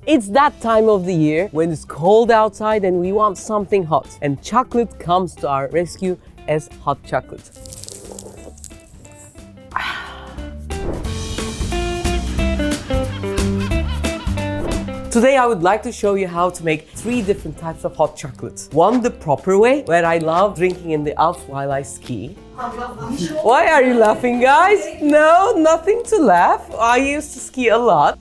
It's that time of the year when it's cold outside and we want something hot. And chocolate comes to our rescue as hot chocolate. Today I would like to show you how to make 3 different types of hot chocolate. One the proper way, where I love drinking in the Alps while I ski. Why are you laughing, guys? No, nothing to laugh. I used to ski a lot.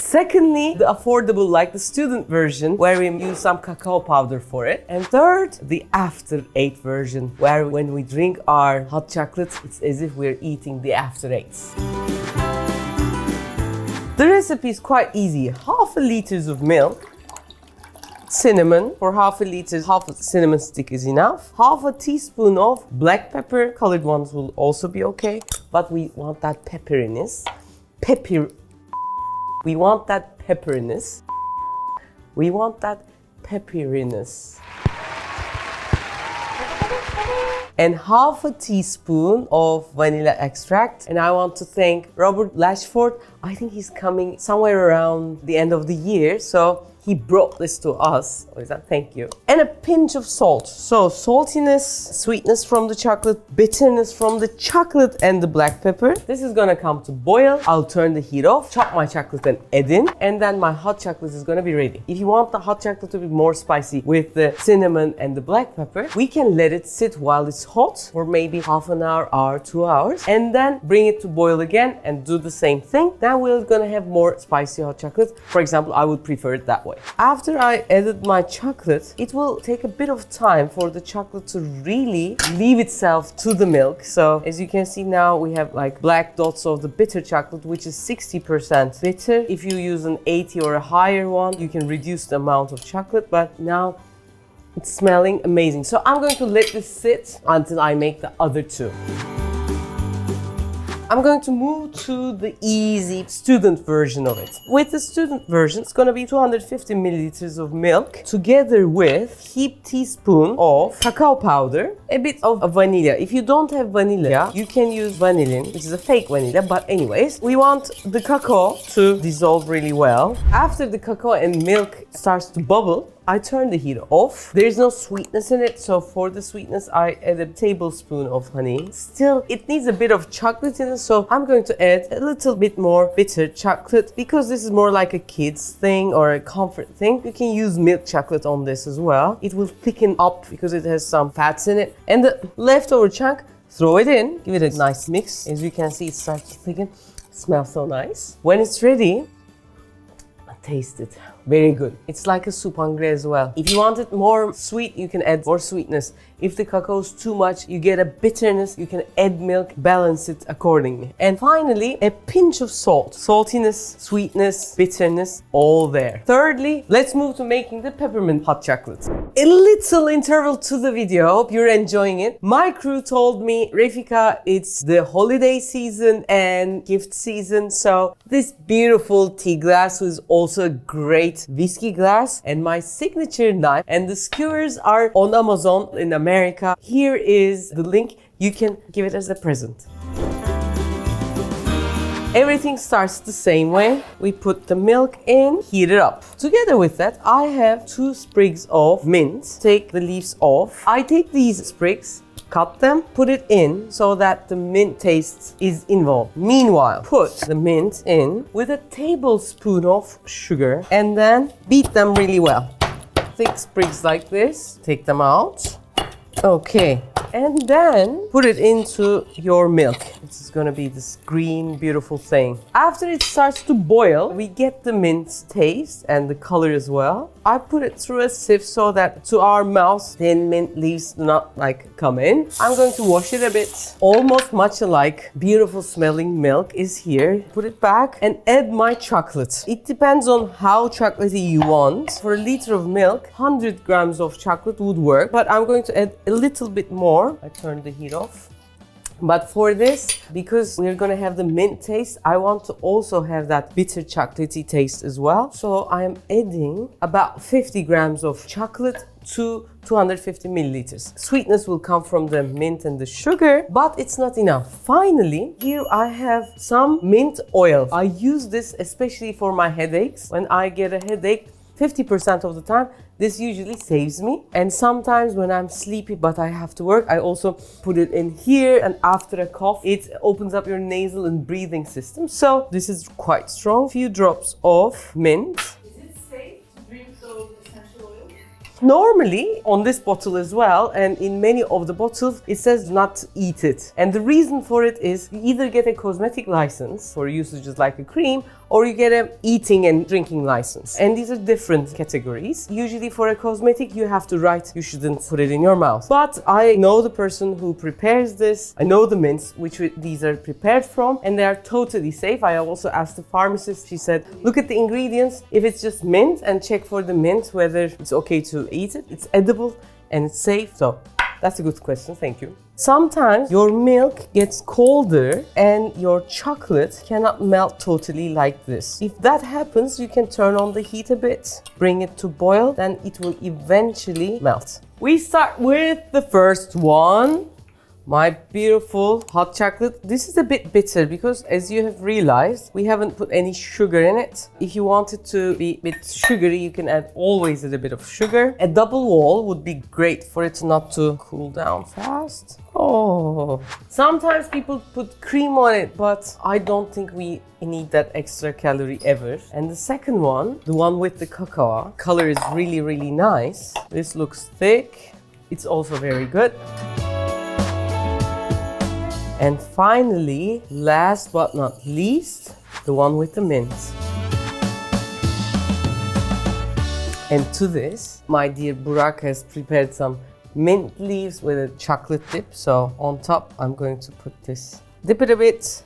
Secondly, the affordable, like the student version, where we use some cacao powder for it. And third, the after 8 version, where when we drink our hot chocolate, it's as if we're eating the after 8s. The recipe is quite easy. Half a liter of milk, cinnamon. For half a liter, half a cinnamon stick is enough. Half a teaspoon of black pepper. Colored ones will also be okay, but we want that pepperiness. We want that pepperiness. We want that pepperiness. And half a teaspoon of vanilla extract. And I want to thank Robert Lashford. I think he's coming somewhere around the end of the year, so he brought this to us. Thank you. And a pinch of salt. So saltiness, sweetness from the chocolate, bitterness from the chocolate and the black pepper. This is gonna come to boil. I'll turn the heat off, chop my chocolate and add in, and then my hot chocolate is gonna be ready. If you want the hot chocolate to be more spicy with the cinnamon and the black pepper, we can let it sit while it's hot for maybe half an hour, 2 hours, and then bring it to boil again and do the same thing. Now we're gonna have more spicy hot chocolate. For example, I would prefer it that way. After I added my chocolate, it will take a bit of time for the chocolate to really leave itself to the milk. So as you can see now, we have like black dots of the bitter chocolate, which is 60% bitter. If you use an 80 or a higher one, you can reduce the amount of chocolate, but now it's smelling amazing. So I'm going to let this sit until I make the other 2. I'm going to move to the easy student version of it. With the student version, it's going to be 250 milliliters of milk together with heaped teaspoon of cacao powder, a bit of vanilla. If you don't have vanilla, you can use vanillin, which is a fake vanilla, but anyways, we want the cacao to dissolve really well. After the cacao and milk starts to bubble, I turn the heat off. There's no sweetness in it, so for the sweetness I add a tablespoon of honey. Still, it needs a bit of chocolate in it, so I'm going to add a little bit more bitter chocolate because this is more like a kid's thing or a comfort thing. You can use milk chocolate on this as well. It will thicken up because it has some fats in it. And the leftover chunk, throw it in, give it a nice mix. As you can see, it starts to thicken. It smells so nice. When it's ready, taste it. Very good. It's like a soup angre as well. If you want it more sweet, you can add more sweetness. If the cacao is too much, you get a bitterness. You can add milk, balance it accordingly. And finally, a pinch of salt. Saltiness, sweetness, bitterness, all there. Thirdly, let's move to making the peppermint hot chocolate. A little interval to the video. Hope you're enjoying it. My crew told me, Refika, it's the holiday season and gift season. So this beautiful tea glass is also a great whiskey glass, and my signature knife and the skewers are on Amazon in America. Here is the link. You can give it as a present. Everything starts the same way. We put the milk in, heat it up. Together with that, I have 2 sprigs of mint. Take the leaves off. I take these sprigs, cut them, put it in so that the mint taste is involved. Meanwhile, put the mint in with a tablespoon of sugar and then beat them really well. Thick sprigs like this, take them out. Okay, and then put it into your milk. This is gonna be this green, beautiful thing. After it starts to boil, we get the mint taste and the color as well. I put it through a sieve so that to our mouth, thin mint leaves do not come in. I'm going to wash it a bit. Almost much alike. Beautiful smelling milk is here. Put it back and add my chocolate. It depends on how chocolatey you want. For a liter of milk, 100 grams of chocolate would work, but I'm going to add a little bit more. I turn the heat off. But for this, because we're gonna have the mint taste, I want to also have that bitter chocolatey taste as well. So I'm adding about 50 grams of chocolate to 250 milliliters. Sweetness will come from the mint and the sugar, but it's not enough. Finally, here I have some mint oil. I use this especially for my headaches. When I get a headache, 50% of the time, this usually saves me. And sometimes when I'm sleepy but I have to work, I also put it in here, and after a cough, it opens up your nasal and breathing system. So this is quite strong. Few drops of mint. Normally, on this bottle as well, and in many of the bottles, it says not eat it. And the reason for it is you either get a cosmetic license for usages like a cream, or you get a eating and drinking license. And these are different categories. Usually for a cosmetic, you have to write, you shouldn't put it in your mouth. But I know the person who prepares this. I know the mints which these are prepared from, and they are totally safe. I also asked the pharmacist, she said, look at the ingredients. If it's just mint, and check for the mint, whether it's okay to eat it. It's edible and it's safe. So that's a good question, thank you. Sometimes your milk gets colder and your chocolate cannot melt totally like this. If that happens, you can turn on the heat a bit, bring it to boil, then it will eventually melt. We start with the first one. My beautiful hot chocolate. This is a bit bitter because, as you have realized, we haven't put any sugar in it. If you want it to be a bit sugary, you can add always a bit of sugar. A double wall would be great for it not to cool down fast. Oh, sometimes people put cream on it, but I don't think we need that extra calorie ever. And the second one, the one with the cacao, color is really, really nice. This looks thick. It's also very good. And finally, last but not least, the one with the mint. And to this, my dear Burak has prepared some mint leaves with a chocolate dip. So on top, I'm going to put this, dip it a bit,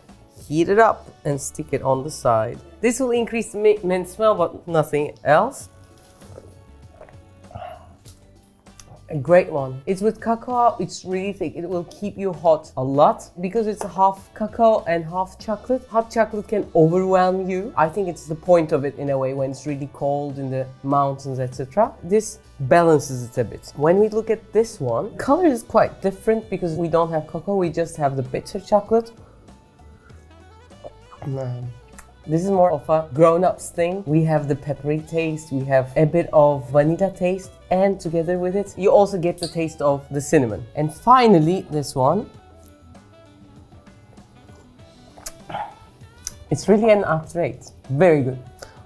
heat it up, and stick it on the side. This will increase the mint smell, but nothing else. A great one. It's with cacao, it's really thick. It will keep you hot a lot because it's half cacao and half chocolate. Hot chocolate can overwhelm you. I think it's the point of it in a way when it's really cold in the mountains, etc. This balances it a bit. When we look at this one, color is quite different because we don't have cacao, we just have the bitter chocolate. This is more of a grown-ups thing. We have the peppery taste, we have a bit of vanilla taste, and together with it, you also get the taste of the cinnamon. And finally, this one. It's really an after eight. Very good.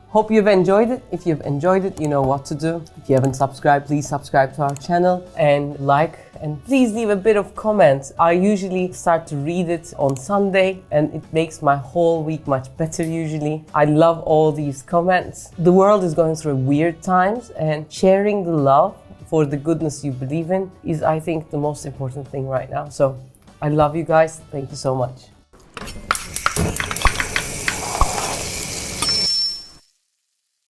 Hope you've enjoyed it. If you've enjoyed it, you know what to do. If you haven't subscribed, please subscribe to our channel and like, and please leave a bit of comments. I usually start to read it on Sunday and it makes my whole week much better usually. I love all these comments. The world is going through weird times, and sharing the love for the goodness you believe in is, I think, the most important thing right now. So I love you guys. Thank you so much.